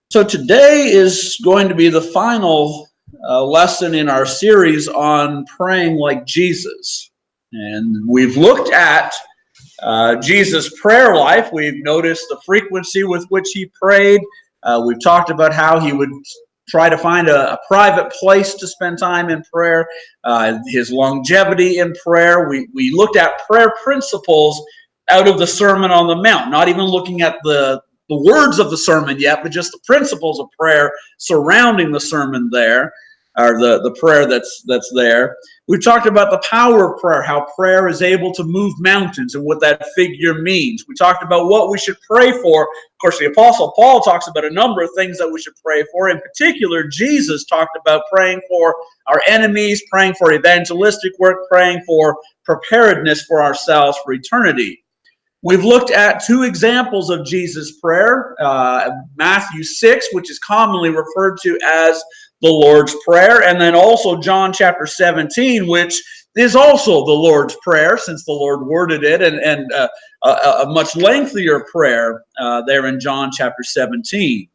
So today is going to be the final lesson in our series on praying like Jesus. And we've looked at Jesus' prayer life. We've noticed the frequency with which he prayed. We've talked about how he would try to find a private place to spend time in prayer, his longevity in prayer. We looked at prayer principles out of the Sermon on the Mount, not even looking at the words of the sermon yet, but just the principles of prayer surrounding the sermon there, or the prayer that's there. We've talked about the power of prayer, how prayer is able to move mountains and what that figure means. We talked about what we should pray for. Of course, the Apostle Paul talks about a number of things that we should pray for. In particular, Jesus talked about praying for our enemies, praying for evangelistic work, praying for preparedness for ourselves for eternity. We've looked at two examples of Jesus' prayer, Matthew 6, which is commonly referred to as the Lord's Prayer, and then also John chapter 17, which is also the Lord's Prayer, since the Lord worded it, and a much lengthier prayer there in John chapter 17.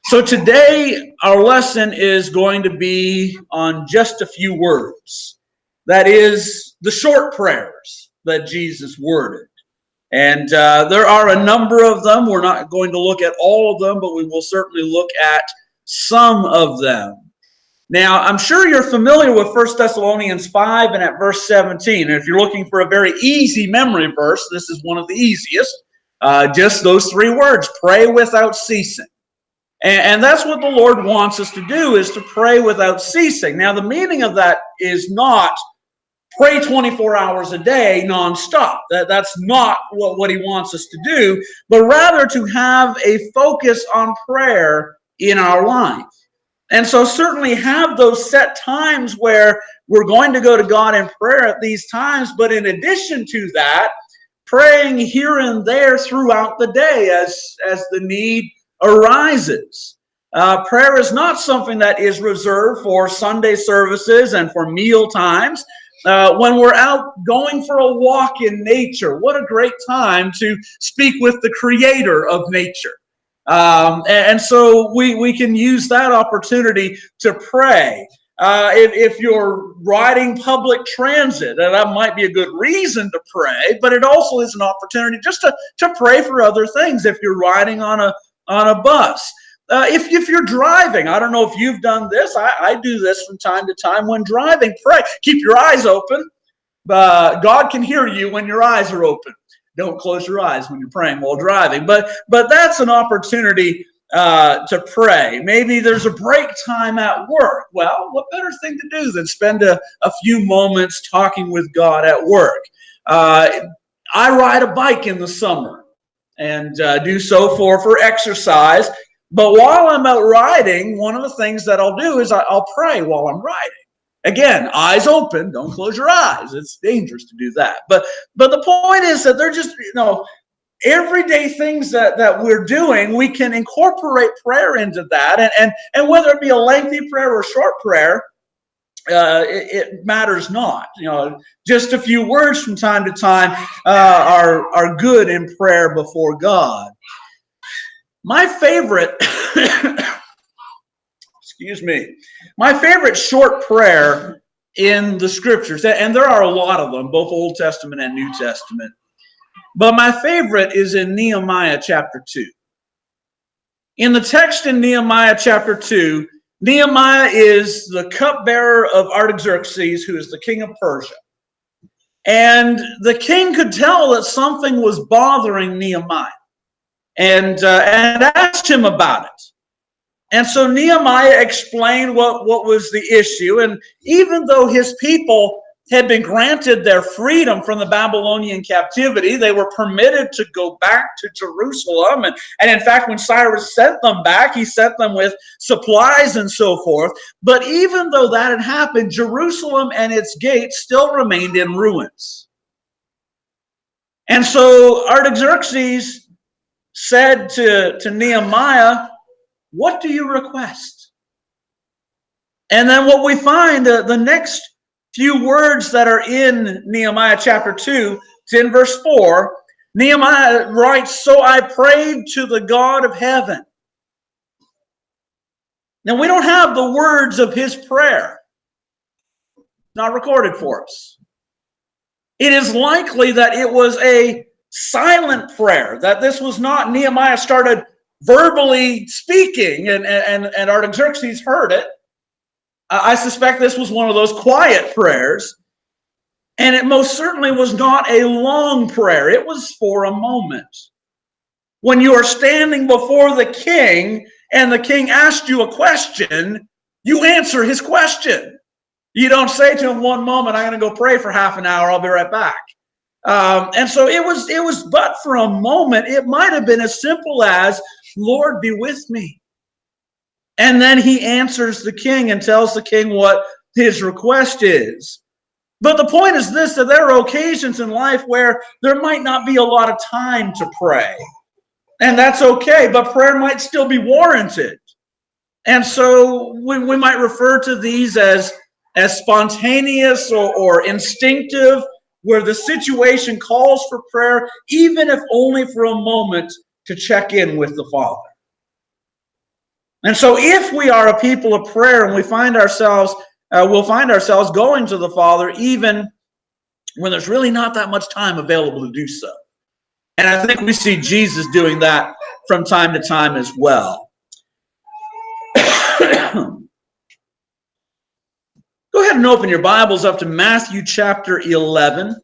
So today, our lesson is going to be on just a few words. That is, the short prayers that Jesus worded. And there are a number of them. We're not going to look at all of them, but we will certainly look at some of them. Now, I'm sure you're familiar with 1 Thessalonians 5 and at verse 17. And if you're looking for a very easy memory verse, this is one of the easiest. Just those three words, pray without ceasing. And that's what the Lord wants us to do, is to pray without ceasing. Now, the meaning of that is not pray 24 hours a day nonstop. That's not what he wants us to do, but rather to have a focus on prayer in our life. And so certainly have those set times where we're going to go to God in prayer at these times, but in addition to that, praying here and there throughout the day as the need arises. Prayer is not something that is reserved for Sunday services and for meal times. When we're out going for a walk in nature, what a great time to speak with the creator of nature. And so we can use that opportunity to pray. If you're riding public transit, that might be a good reason to pray, but it also is an opportunity just to pray for other things if you're riding on a bus. If you're driving, I don't know if you've done this. I do this from time to time when driving. Pray. Keep your eyes open. God can hear you when your eyes are open. Don't close your eyes when you're praying while driving. But that's an opportunity to pray. Maybe there's a break time at work. Well, what better thing to do than spend a few moments talking with God at work? I ride a bike in the summer and do so for exercise. But while I'm out riding, one of the things that I'll do is I'll pray while I'm riding. Again, eyes open, don't close your eyes. It's dangerous to do that. But the point is that they're just, everyday things that we're doing, we can incorporate prayer into that. And whether it be a lengthy prayer or short prayer, it matters not. Just a few words from time to time are good in prayer before God. My favorite, my favorite short prayer in the scriptures, and there are a lot of them, both Old Testament and New Testament, but my favorite is in Nehemiah chapter 2. In the text in Nehemiah chapter 2, Nehemiah is the cupbearer of Artaxerxes, who is the king of Persia. And the king could tell that something was bothering Nehemiah. And asked him about it. And so Nehemiah explained what was the issue. And even though his people had been granted their freedom from the Babylonian captivity, they were permitted to go back to Jerusalem. And in fact, when Cyrus sent them back, he sent them with supplies and so forth. But even though that had happened, Jerusalem and its gates still remained in ruins. And so Artaxerxes said to Nehemiah, what do you request? And then what we find, the next few words that are in Nehemiah chapter 2, it's in verse 4, Nehemiah writes, so I prayed to the God of heaven Now, we don't have the words of his prayer. Not recorded for us. It is likely that it was a silent prayer, that this was not Nehemiah started verbally speaking and Artaxerxes heard it. I suspect this was one of those quiet prayers, and it most certainly was not a long prayer. It was for a moment. When you are standing before the king and the king asked you a question, you answer his question. You don't say to him one moment, I'm going to go pray for half an hour, I'll be right back. And so it was but for a moment. It might have been as simple as, Lord, be with me. And then he answers the king and tells the king what his request is. But the point is this, that there are occasions in life where there might not be a lot of time to pray. And that's okay, but prayer might still be warranted. And so we might refer to these as spontaneous or instinctive, where the situation calls for prayer, even if only for a moment to check in with the Father. And so if we are a people of prayer and we'll find ourselves going to the Father even when there's really not that much time available to do so. And I think we see Jesus doing that from time to time as well. Go ahead and open your Bibles up to Matthew chapter 11.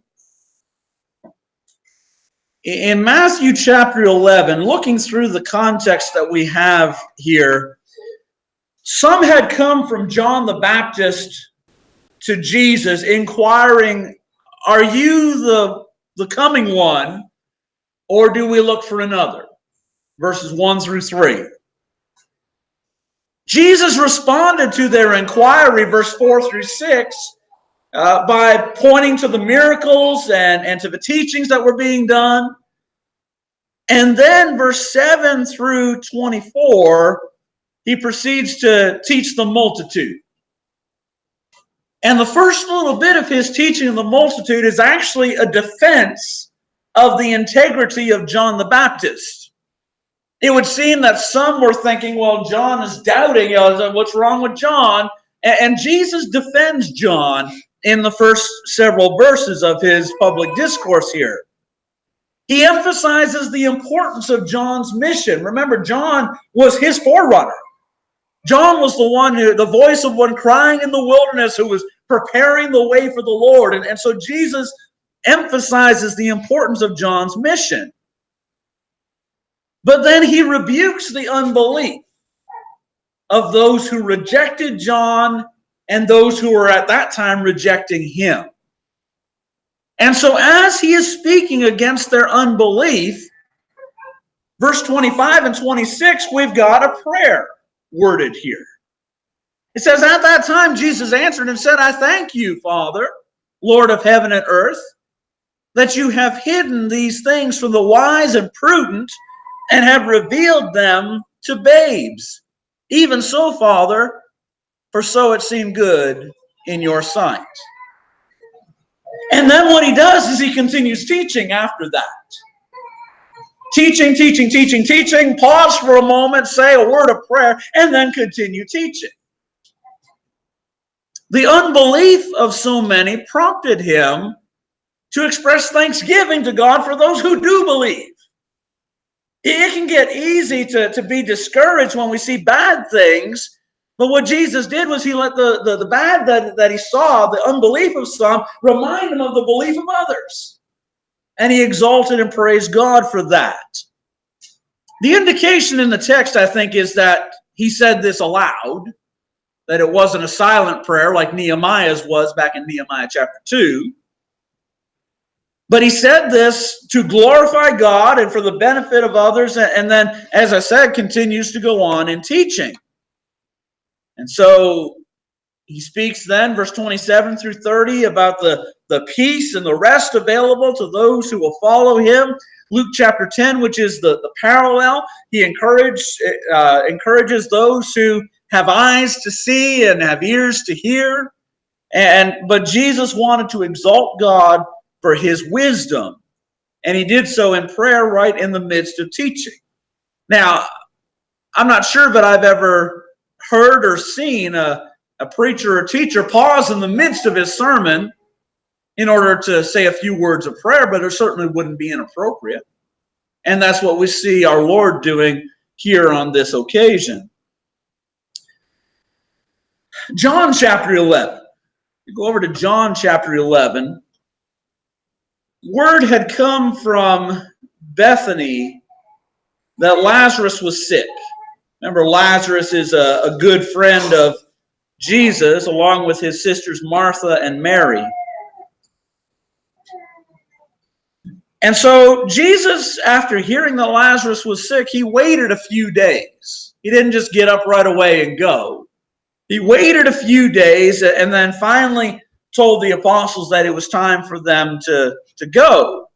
In Matthew chapter 11, looking through the context that we have here, some had come from John the Baptist to Jesus inquiring, are you the coming one, or do we look for another? Verses 1 through 3. Jesus responded to their inquiry, verse 4 through 6, by pointing to the miracles and to the teachings that were being done. And then verse 7 through 24, he proceeds to teach the multitude. And the first little bit of his teaching of the multitude is actually a defense of the integrity of John the Baptist. It would seem that some were thinking, well, John is doubting, what's wrong with John? And Jesus defends John in the first several verses of his public discourse here. He emphasizes the importance of John's mission. Remember, John was his forerunner. John was the voice of one crying in the wilderness who was preparing the way for the Lord. And so Jesus emphasizes the importance of John's mission. But then he rebukes the unbelief of those who rejected John and those who were at that time rejecting him. And so as he is speaking against their unbelief, verse 25 and 26, we've got a prayer worded here. It says, at that time Jesus answered and said, I thank you, Father, Lord of heaven and earth, that you have hidden these things from the wise and prudent and have revealed them to babes. Even so, Father, for so it seemed good in your sight. And then what he does is he continues teaching after that. Teaching, pause for a moment, say a word of prayer, and then continue teaching. The unbelief of so many prompted him to express thanksgiving to God for those who do believe. It can get easy to be discouraged when we see bad things, but what Jesus did was he let the bad that he saw, the unbelief of some, remind him of the belief of others. And he exalted and praised God for that. The indication in the text, I think, is that he said this aloud, that it wasn't a silent prayer like Nehemiah's was back in Nehemiah chapter 2. But he said this to glorify God and for the benefit of others, and then, as I said, continues to go on in teaching. And so he speaks then, verse 27 through 30, about the peace and the rest available to those who will follow him. Luke chapter 10, which is the parallel, he encourages those who have eyes to see and have ears to hear. But Jesus wanted to exalt God for his wisdom, and he did so in prayer right in the midst of teaching. Now, I'm not sure that I've ever heard or seen a preacher or teacher pause in the midst of his sermon in order to say a few words of prayer, but it certainly wouldn't be inappropriate. And that's what we see our Lord doing here on this occasion. John chapter 11. You go over to John chapter 11. Word had come from Bethany that Lazarus was sick. Remember, Lazarus is a good friend of Jesus, along with his sisters Martha and Mary. And so Jesus, after hearing that Lazarus was sick, he waited a few days. He didn't just get up right away and go. He waited a few days and then finally told the apostles that it was time for them to go.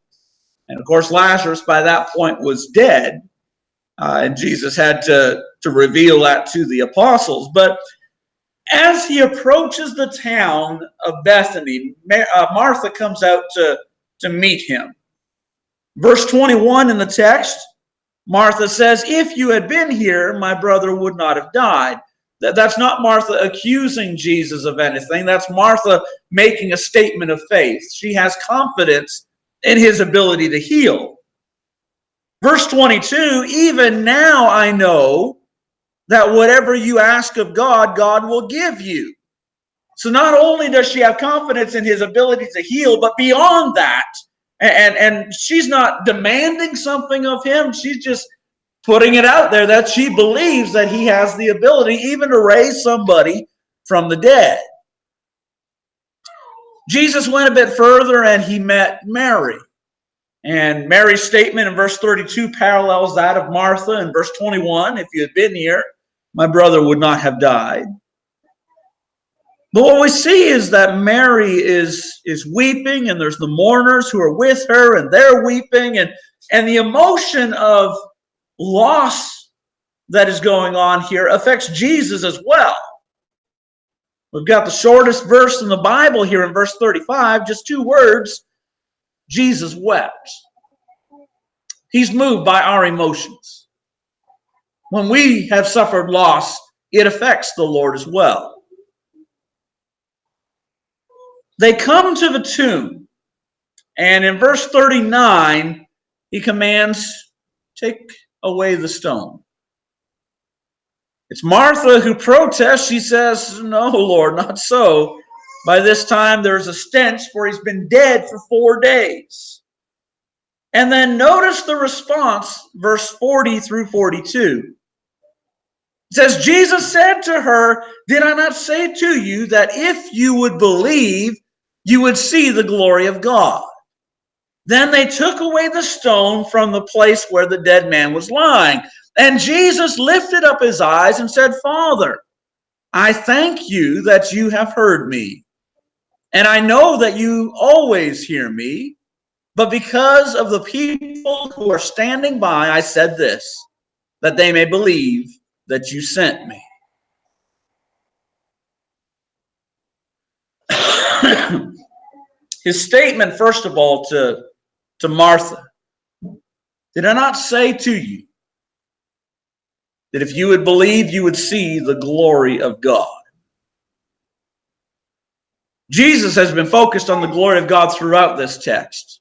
And of course, Lazarus by that point was dead. And Jesus had to reveal that to the apostles. But as he approaches the town of Bethany, Martha comes out to meet him. Verse 21 in the text, Martha says, "If you had been here, my brother would not have died." That's not Martha accusing Jesus of anything. That's Martha making a statement of faith. She has confidence in his ability to heal. Verse 22, "Even now I know that whatever you ask of God, God will give you." So not only does she have confidence in his ability to heal, but beyond that, and she's not demanding something of him, she's just putting it out there that she believes that he has the ability even to raise somebody from the dead. Jesus went a bit further and he met Mary. And Mary's statement in verse 32 parallels that of Martha in verse 21. "If you had been here, my brother would not have died." But what we see is that Mary is weeping, and there's the mourners who are with her, and they're weeping, and the emotion of loss that is going on here affects Jesus as well. We've got the shortest verse in the Bible here in verse 35, just 2 words, Jesus wept. He's moved by our emotions. When we have suffered loss, it affects the Lord as well. They come to the tomb, and in verse 39, he commands, "Take away the stone." It's Martha who protests. She says, "No, Lord, not so. By this time there's a stench, for he's been dead for 4 days." And then notice the response, verse 40 through 42. It says, "Jesus said to her, 'Did I not say to you that if you would believe, you would see the glory of God?' Then they took away the stone from the place where the dead man was lying. And Jesus lifted up his eyes and said, 'Father, I thank you that you have heard me. And I know that you always hear me. But because of the people who are standing by, I said this, that they may believe that you sent me.'" His statement, first of all, to Martha, "Did I not say to you that if you would believe, you would see the glory of God?" Jesus has been focused on the glory of God throughout this text.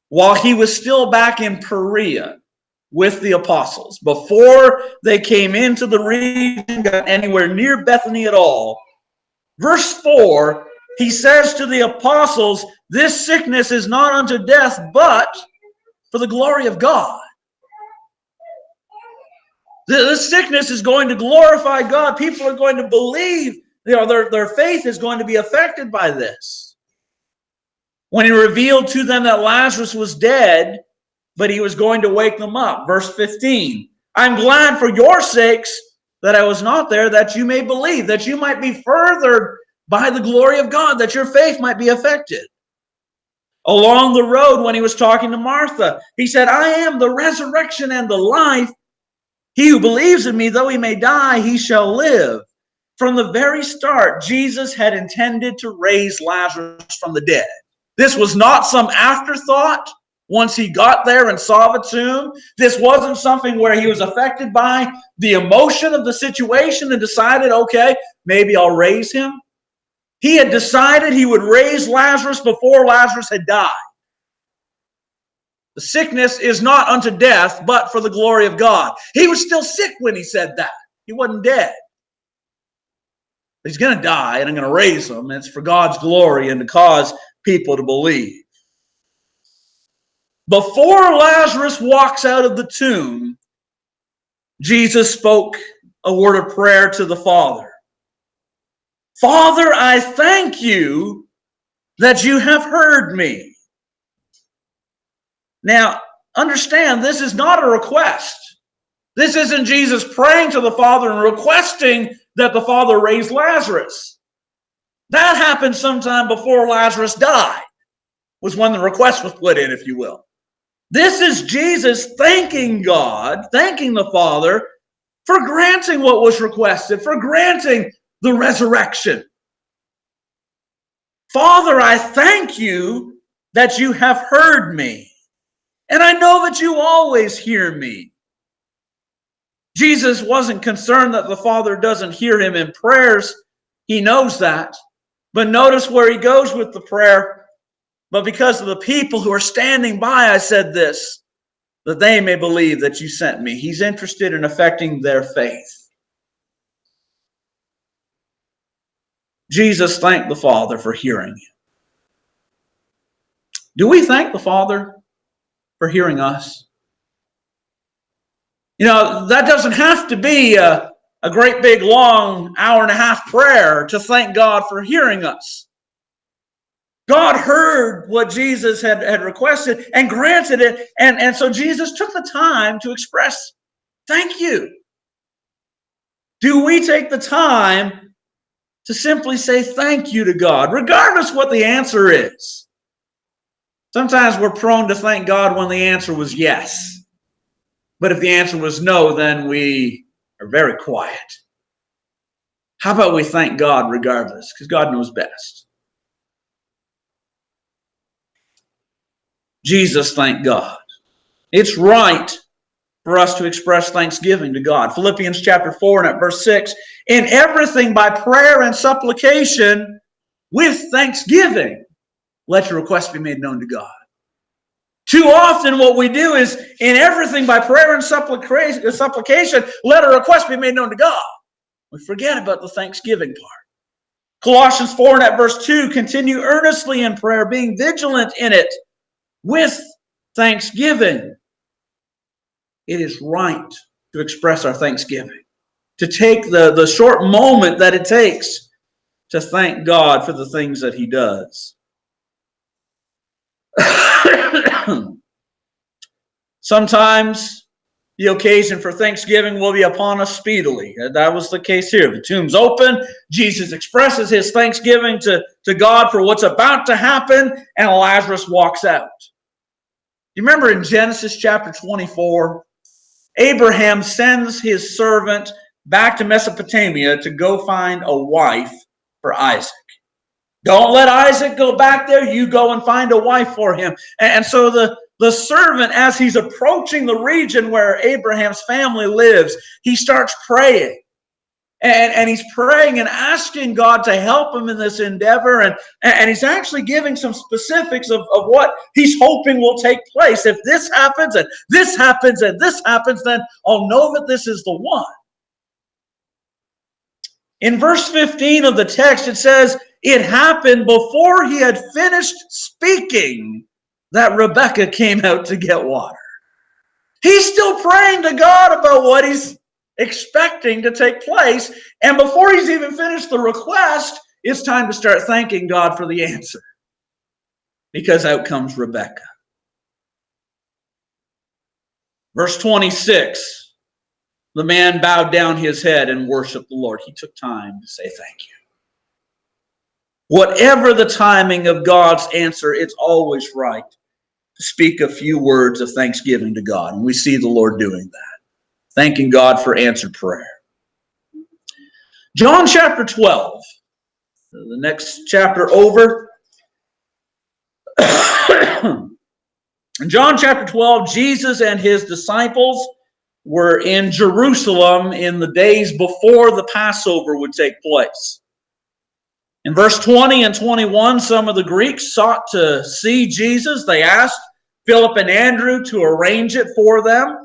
While he was still back in Perea with the apostles, before they came into the region, got anywhere near Bethany at all, verse 4, he says to the apostles, "This sickness is not unto death, but for the glory of God." This sickness is going to glorify God. People are going to believe, their faith is going to be affected by this. When he revealed to them that Lazarus was dead, but he was going to wake them up. Verse 15, "I'm glad for your sakes that I was not there, that you may believe," that you might be furthered by the glory of God, that your faith might be affected. Along the road, when he was talking to Martha, he said, "I am the resurrection and the life. He who believes in me, though he may die, he shall live." From the very start, Jesus had intended to raise Lazarus from the dead. This was not some afterthought. once he got there and saw the tomb. This wasn't something where he was affected by the emotion of the situation and decided, okay, maybe I'll raise him. He had decided he would raise Lazarus before Lazarus had died. The sickness is not unto death, but for the glory of God. He was still sick when he said that. He wasn't dead. He's going to die, and I'm going to raise him. And it's for God's glory and to cause people to believe. Before Lazarus walks out of the tomb, Jesus spoke a word of prayer to the Father. Father, I thank you that you have heard me. Now, understand, this is not a request. This isn't Jesus praying to the Father and requesting that the Father raise Lazarus. That happened sometime before Lazarus died, was when the request was put in, if you will. This is Jesus thanking God, thanking the Father for granting what was requested, for granting the resurrection. Father, I thank you that you have heard me, and I know that you always hear me. Jesus wasn't concerned that the Father doesn't hear him in prayers. He knows that. But notice where he goes with the prayer. But because of the people who are standing by, I said this, that they may believe that you sent me. He's interested in affecting their faith. Jesus thanked the Father for hearing him. Do we thank the Father for hearing us? You know, that doesn't have to be a great big long hour-and-a-half prayer to thank God for hearing us. God heard what Jesus had requested and granted it. And so Jesus took the time to express thank you. Do we take the time to simply say thank you to God, regardless what the answer is? Sometimes we're prone to thank God when the answer was yes. But if the answer was no, then we are very quiet. How about we thank God regardless? Because God knows best. Jesus thanked God. It's right for us to express thanksgiving to God. Philippians chapter 4 and at verse 6, in everything by prayer and supplication with thanksgiving, let your requests be made known to God. Too often what we do is in everything by prayer and supplication, let our request be made known to God. We forget about the thanksgiving part. Colossians 4 and at verse 2, continue earnestly in prayer, being vigilant in it with thanksgiving. It is right to express our thanksgiving, to take the short moment that it takes to thank God for the things that he does. Sometimes the occasion for Thanksgiving will be upon us speedily. That was the case here. The tomb's open. Jesus expresses his thanksgiving to God for what's about to happen, and Lazarus walks out. You remember in Genesis chapter 24, Abraham sends his servant back to Mesopotamia to go find a wife for Isaac. Don't let Isaac go back there. You go and find a wife for him. And so the servant, as he's approaching the region where Abraham's family lives, he starts praying. And he's praying and asking God to help him in this endeavor. And he's actually giving some specifics of what he's hoping will take place. If this happens, and this happens, and this happens, then I'll know that this is the one. In verse 15 of the text, it says, it happened before he had finished speaking that Rebekah came out to get water. He's still praying to God about what he's expecting to take place. And before he's even finished the request, it's time to start thanking God for the answer. Because out comes Rebekah. Verse 26, the man bowed down his head and worshiped the Lord. He took time to say thank you. Whatever the timing of God's answer, it's always right to speak a few words of thanksgiving to God. And we see the Lord doing that. Thanking God for answered prayer. John chapter 12, the next chapter over. In John chapter 12, Jesus and his disciples were in Jerusalem in the days before the Passover would take place. In verse 20 and 21, some of the Greeks sought to see Jesus. They asked Philip and Andrew to arrange it for them.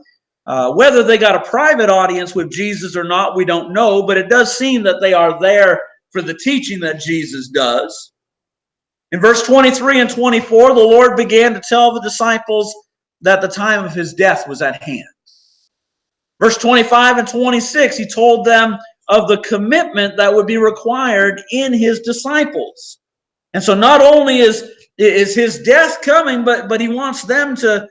Whether they got a private audience with Jesus or not, we don't know, but it does seem that they are there for the teaching that Jesus does. In verse 23 and 24, the Lord began to tell the disciples that the time of his death was at hand. Verse 25 and 26, he told them of the commitment that would be required in his disciples. And so not only is his death coming, but he wants them to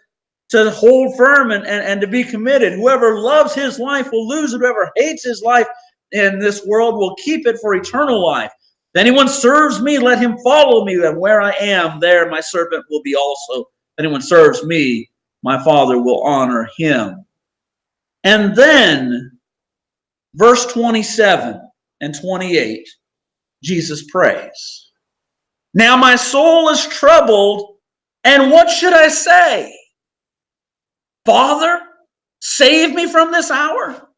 hold firm and to be committed. Whoever loves his life will lose it. Whoever hates his life in this world will keep it for eternal life. If anyone serves me, let him follow me. And where I am, there my servant will be also. If anyone serves me, my Father will honor him. And then, verse 27 and 28, Jesus prays. Now my soul is troubled, and what should I say? Father, save me from this hour.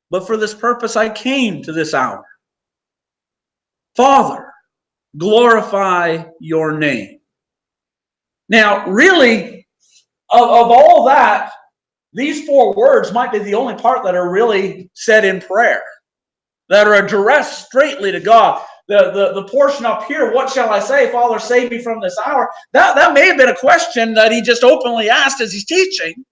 But for this purpose I came to this hour. Father, glorify your name. Now, really, of all that, these four words might be the only part that are really said in prayer, that are addressed straightly to God. The portion up here, what shall I say? Father, save me from this hour. That may have been a question that he just openly asked as he's teaching.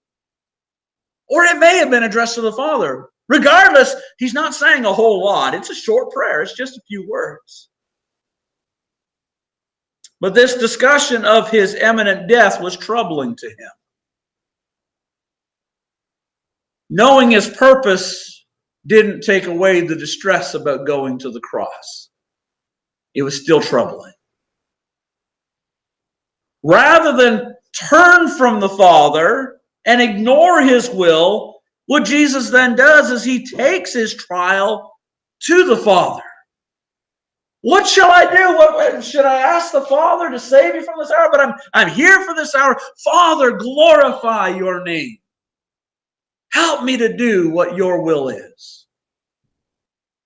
Or it may have been addressed to the Father. Regardless, he's not saying a whole lot. It's a short prayer. It's just a few words. But this discussion of his imminent death was troubling to him. Knowing his purpose didn't take away the distress about going to the cross. It was still troubling. Rather than turn from the Father and ignore his will, what Jesus then does is he takes his trial to the Father. What shall I do? Should I ask the Father to save me from this hour? But I'm here for this hour. Father, glorify your name. Help me to do what your will is.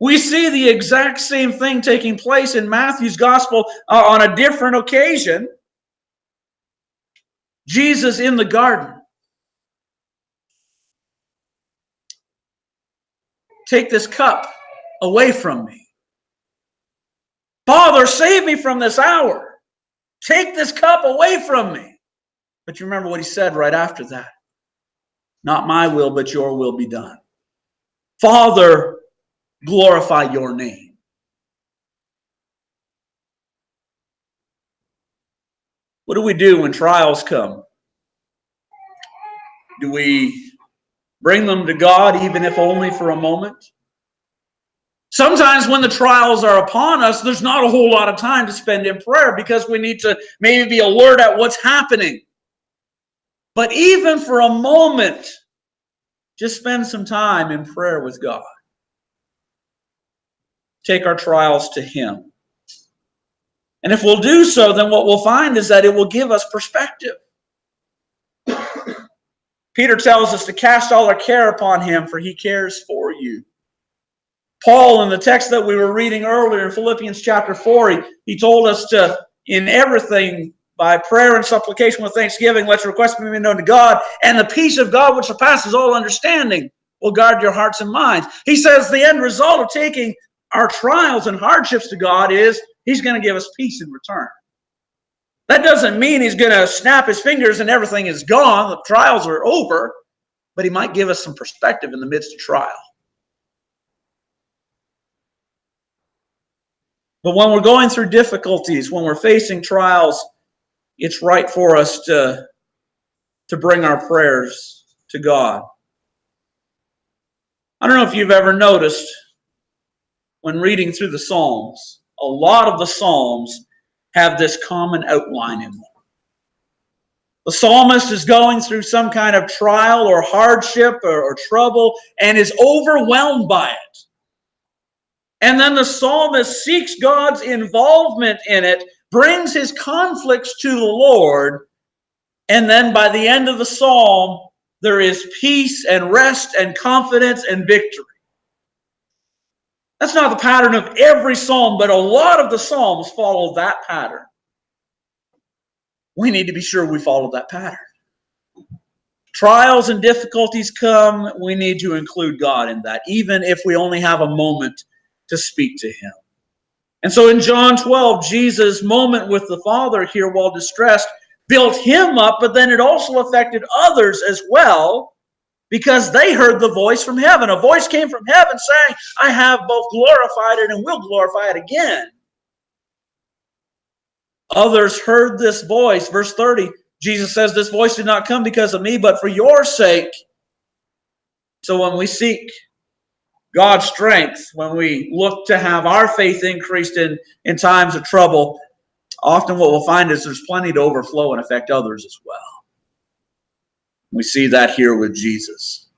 We see the exact same thing taking place in Matthew's gospel on a different occasion. Jesus in the garden. Take this cup away from me. Father, save me from this hour. Take this cup away from me. But you remember what he said right after that. Not my will, but your will be done. Father, glorify your name. What do we do when trials come? Do we bring them to God, even if only for a moment? Sometimes when the trials are upon us, there's not a whole lot of time to spend in prayer because we need to maybe be alert at what's happening. But even for a moment, just spend some time in prayer with God. Take our trials to him. And if we'll do so, then what we'll find is that it will give us perspective. Peter tells us to cast all our care upon him, for he cares for you. Paul, in the text that we were reading earlier in Philippians chapter 4, he told us to, in everything, by prayer and supplication with thanksgiving, let your requests be made known to God, and the peace of God, which surpasses all understanding, will guard your hearts and minds. He says the end result of taking our trials and hardships to God is he's going to give us peace in return. That doesn't mean he's going to snap his fingers and everything is gone, the trials are over, but he might give us some perspective in the midst of trial. But when we're going through difficulties, when we're facing trials, it's right for us to bring our prayers to God. I don't know if you've ever noticed when reading through the Psalms, a lot of the Psalms have this common outline in them. The psalmist is going through some kind of trial or hardship or trouble and is overwhelmed by it. And then the psalmist seeks God's involvement in it, brings his conflicts to the Lord, And then by the end of the psalm, there is peace and rest and confidence and victory. That's not the pattern of every psalm, but a lot of the psalms follow that pattern. We need to be sure we follow that pattern. Trials and difficulties come, we need to include God in that, even if we only have a moment to speak to him. And so in John 12, Jesus' moment with the Father here while distressed built him up, but then it also affected others as well, because they heard the voice from heaven. A voice came from heaven saying, I have both glorified it and will glorify it again. Others heard this voice. Verse 30, Jesus says, this voice did not come because of me, but for your sake. So when we seek God's strength, when we look to have our faith increased in times of trouble, often what we'll find is there's plenty to overflow and affect others as well. We see that here with Jesus.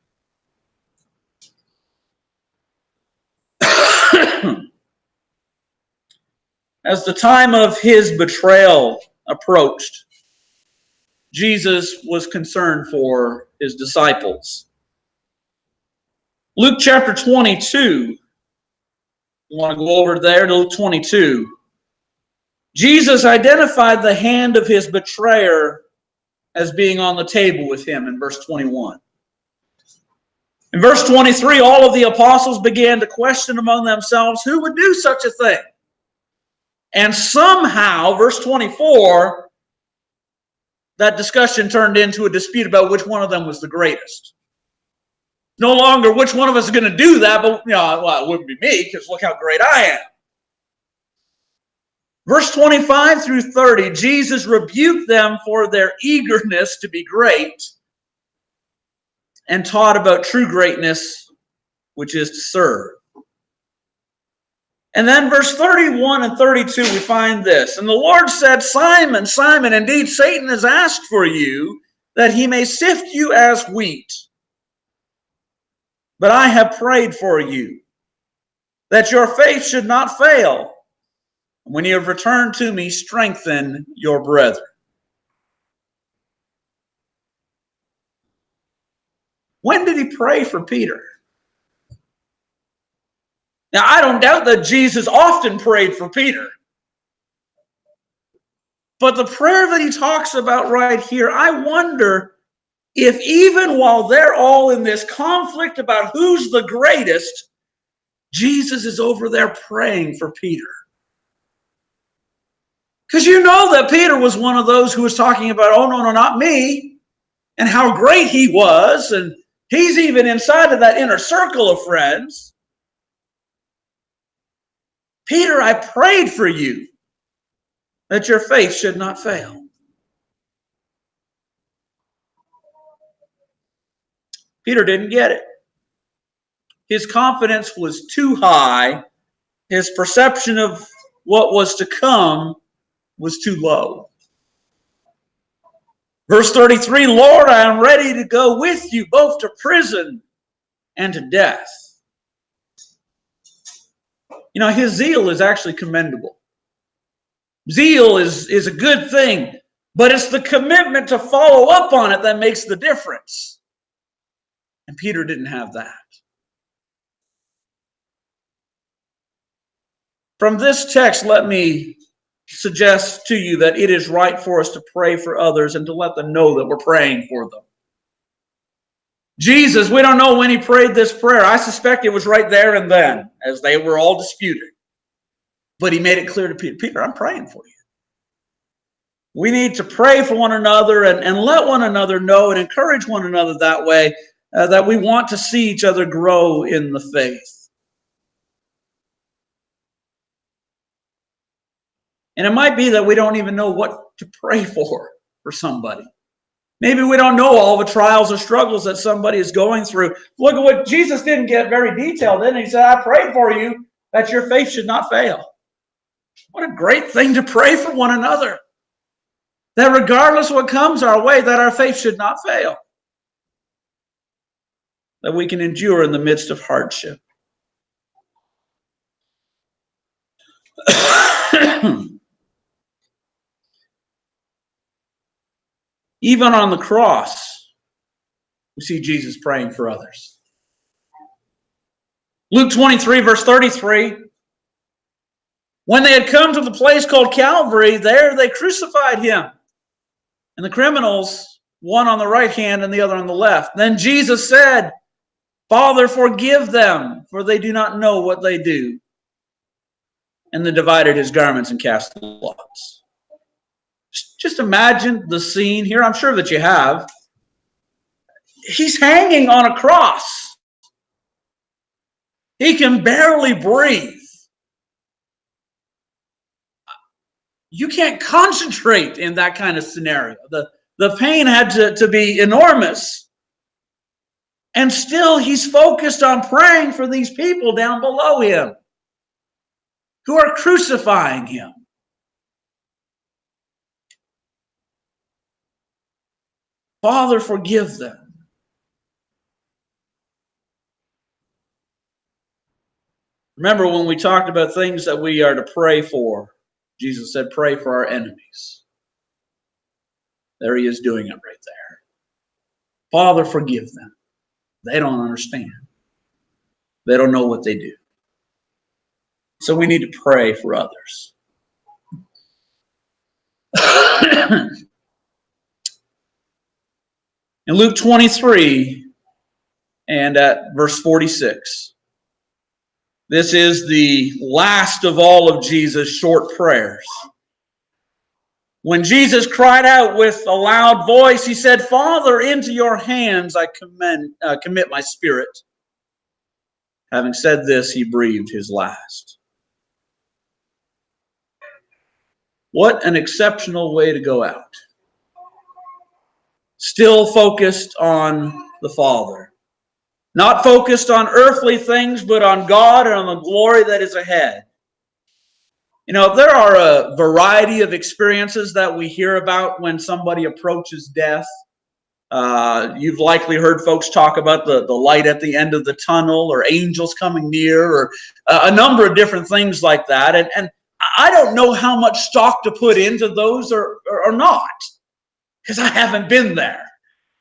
As the time of his betrayal approached, Jesus was concerned for his disciples. Luke chapter 22, you want to go over there to Luke 22. Jesus identified the hand of his betrayer as being on the table with him in verse 21. In verse 23, all of the apostles began to question among themselves who would do such a thing. And somehow, verse 24, that discussion turned into a dispute about which one of them was the greatest. No longer which one of us is going to do that, but well, it wouldn't be me because look how great I am. Verse 25 through 30, Jesus rebuked them for their eagerness to be great and taught about true greatness, which is to serve. And then verse 31 and 32, we find this. And the Lord said, Simon, Simon, indeed Satan has asked for you that he may sift you as wheat. But I have prayed for you, that your faith should not fail. When you have returned to me, strengthen your brethren. When did he pray for Peter? Now, I don't doubt that Jesus often prayed for Peter. But the prayer that he talks about right here, I wonder if even while they're all in this conflict about who's the greatest, Jesus is over there praying for Peter. Because you know that Peter was one of those who was talking about, oh, no, not me, and how great he was, and he's even inside of that inner circle of friends. Peter, I prayed for you that your faith should not fail. Peter didn't get it. His confidence was too high. His perception of what was to come was too low. Verse 33, Lord, I am ready to go with you both to prison and to death. You know, his zeal is actually commendable. Zeal is a good thing, but it's the commitment to follow up on it that makes the difference. And Peter didn't have that. From this text, let me suggest to you that it is right for us to pray for others and to let them know that we're praying for them. Jesus, we don't know when he prayed this prayer. I suspect it was right there and then as they were all disputing. But he made it clear to Peter, Peter, I'm praying for you. We need to pray for one another and let one another know and encourage one another that way, that we want to see each other grow in the faith. And it might be that we don't even know what to pray for somebody. Maybe we don't know all the trials or struggles that somebody is going through. Look at what Jesus didn't get very detailed in. He said, I pray for you that your faith should not fail. What a great thing to pray for one another. That regardless of what comes our way, that our faith should not fail. That we can endure in the midst of hardship. Even on the cross, we see Jesus praying for others. Luke 23, verse 33. When they had come to the place called Calvary, there they crucified him, and the criminals, one on the right hand and the other on the left. Then Jesus said, Father, forgive them, for they do not know what they do. And then divided his garments and cast lots. Just imagine the scene here. I'm sure that you have. He's hanging on a cross. He can barely breathe. You can't concentrate in that kind of scenario. The pain had to be enormous. And still he's focused on praying for these people down below him who are crucifying him. Father, forgive them. Remember when we talked about things that we are to pray for, Jesus said, pray for our enemies. There he is doing it right there. Father, forgive them. They don't understand. They don't know what they do. So we need to pray for others. In Luke 23 and at verse 46, this is the last of all of Jesus' short prayers. When Jesus cried out with a loud voice, he said, Father, into your hands I commit my spirit. Having said this, he breathed his last. What an exceptional way to go out. Still focused on the Father. Not focused on earthly things, but on God and on the glory that is ahead. You know, there are a variety of experiences that we hear about when somebody approaches death. You've likely heard folks talk about the light at the end of the tunnel, or angels coming near, or a number of different things like that. And I don't know how much stock to put into those or not, because I haven't been there.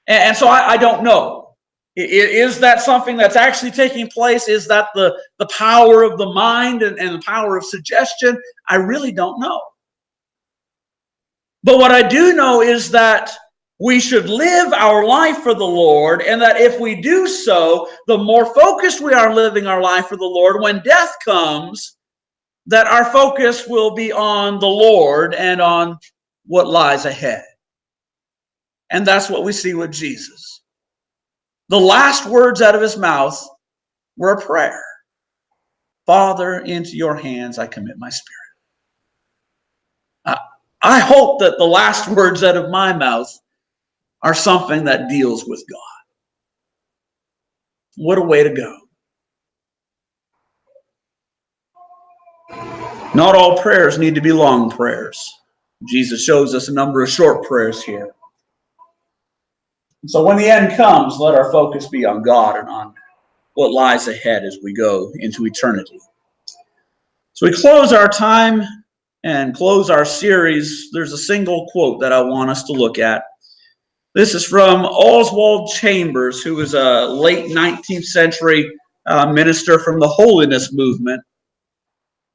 And so I don't know. Is that something that's actually taking place? Is that the power of the mind and the power of suggestion? I really don't know. But what I do know is that we should live our life for the Lord, and that if we do so, the more focused we are living our life for the Lord, when death comes, that our focus will be on the Lord and on what lies ahead. And that's what we see with Jesus. The last words out of his mouth were a prayer. Father, into your hands I commit my spirit. I hope that the last words out of my mouth are something that deals with God. What a way to go. Not all prayers need to be long prayers. Jesus shows us a number of short prayers here. So when the end comes, let our focus be on God and on what lies ahead as we go into eternity. So we close our time and close our series. There's a single quote that I want us to look at. This is from Oswald Chambers, who was a late 19th century minister from the Holiness movement.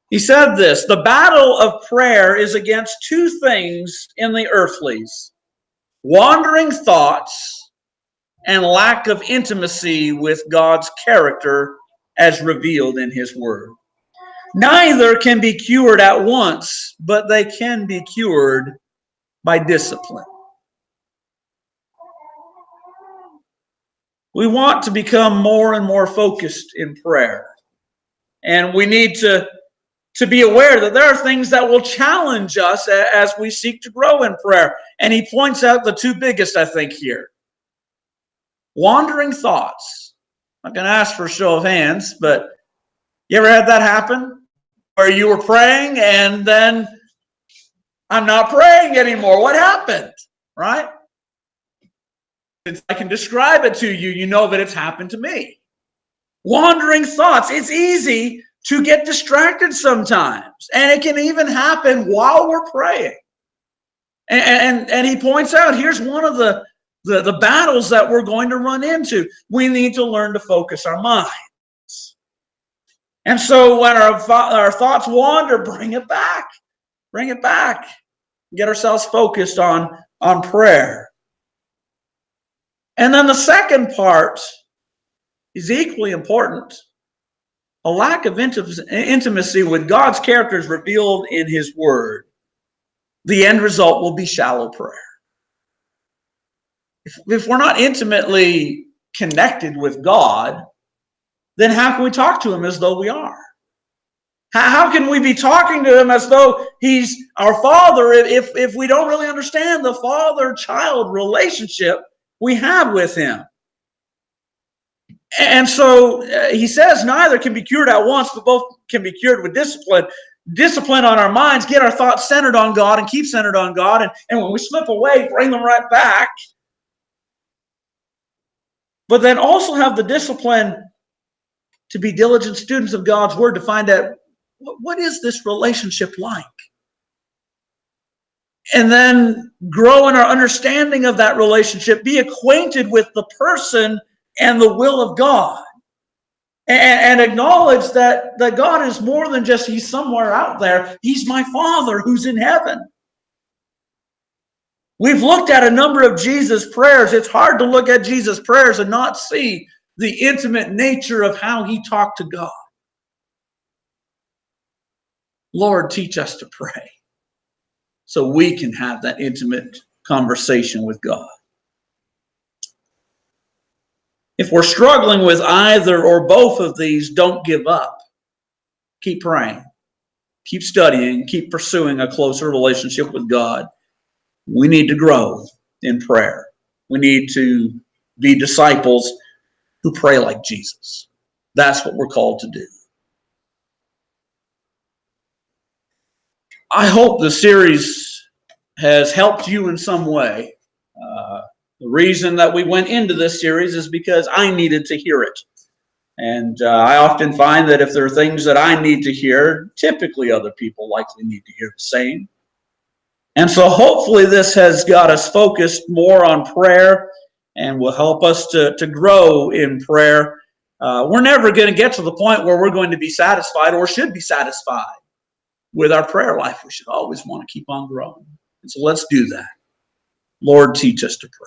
He said this: the battle of prayer is against two things in the earthlies: wandering thoughts and lack of intimacy with God's character as revealed in his word. Neither can be cured at once, but they can be cured by discipline. We want to become more and more focused in prayer. And we need to be aware that there are things that will challenge us as we seek to grow in prayer. And he points out the two biggest, I think, here. Wandering thoughts. I'm not going to ask for a show of hands, but you ever had that happen? Where you were praying and then I'm not praying anymore. What happened? Right? I can describe it to you. You know that it's happened to me. Wandering thoughts. It's easy to get distracted sometimes. And it can even happen while we're praying. And he points out, here's one of the battles that we're going to run into. We need to learn to focus our minds. And so when our thoughts wander, bring it back. Bring it back. Get ourselves focused on prayer. And then the second part is equally important. A lack of intimacy with God's character is revealed in His Word. The end result will be shallow prayer. If we're not intimately connected with God, then how can we talk to Him as though we are? How can we be talking to Him as though He's our Father if we don't really understand the father-child relationship we have with Him? And so he says neither can be cured at once, but both can be cured with discipline. Discipline on our minds, get our thoughts centered on God and keep centered on God. And when we slip away, bring them right back. But then also have the discipline to be diligent students of God's Word, to find out, what is this relationship like? And then grow in our understanding of that relationship, be acquainted with the person and the will of God. And acknowledge that God is more than just He's somewhere out there. He's my Father who's in heaven. We've looked at a number of Jesus' prayers. It's hard to look at Jesus' prayers and not see the intimate nature of how He talked to God. Lord, teach us to pray so we can have that intimate conversation with God. If we're struggling with either or both of these, don't give up. Keep praying. Keep studying. Keep pursuing a closer relationship with God. We need to grow in prayer. We need to be disciples who pray like Jesus. That's what we're called to do. I hope the series has helped you in some way. The reason that we went into this series is because I needed to hear it. And I often find that if there are things that I need to hear, typically other people likely need to hear the same. And so hopefully this has got us focused more on prayer and will help us to grow in prayer. We're never going to get to the point where we're going to be satisfied or should be satisfied with our prayer life. We should always want to keep on growing. And so let's do that. Lord, teach us to pray.